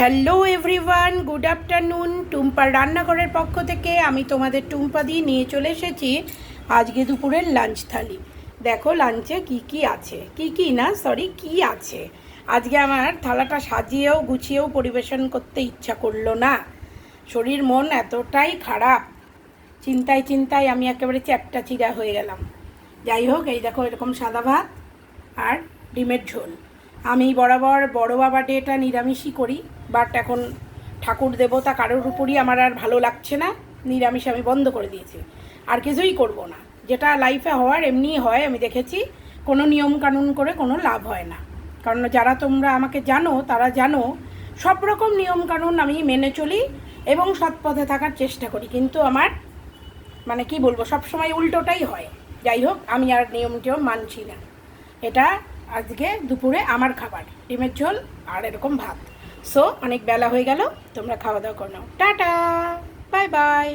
Hello everyone, good afternoon. টুম্পার রান্নাঘরের পক্ষ থেকে আমি তোমাদের টুম্পা দিয়ে নিয়ে চলে এসেছি আজকে দুপুরের লাঞ্চ থালি। দেখো লাঞ্চে কি আছে, কি আছে। আজকে আমার থালাটা সাজিয়েও গুছিয়েও পরিবেশন করতে ইচ্ছা করলো না। শরীর মন এতটাই খারাপ, চিন্তায় চিন্তায় আমি একেবারে চ্যাপটা চিরা হয়ে গেলাম। যাই হোক, এই দেখো এরকম সাদা ভাত আর ডিমের ঝোল। আমি বরাবর বড় বাবা ডেটা নিরামিষই করি, বাট এখন ঠাকুর দেবতা কারোর উপরই আমার আর ভালো লাগছে না, নিরামিষ আমি বন্ধ করে দিয়েছি। আর কিছুই করব না, যেটা লাইফে হওয়ার এমনিই হয়। আমি দেখেছি কোনো নিয়ম কানুন করে কোনো লাভ হয় না, কারণ যারা তোমরা আমাকে জানো তারা জানো সব রকম নিয়ম কানুন আমি মেনে চলি এবং সৎ পথে থাকার চেষ্টা করি, কিন্তু আমার মানে কি বলবো, সবসময় উল্টোটাই হয়। যাই হোক, আমি আর নিয়ম টিয়ম মানছি না। এটা আজকে দুপুরে আমার খাবার, ডিমের ঝোল আর এরকম ভাত। সো অনেক বেলা হয়ে গেল, তোমরা খাওয়া দাওয়া করে নাও। Tata, bye bye.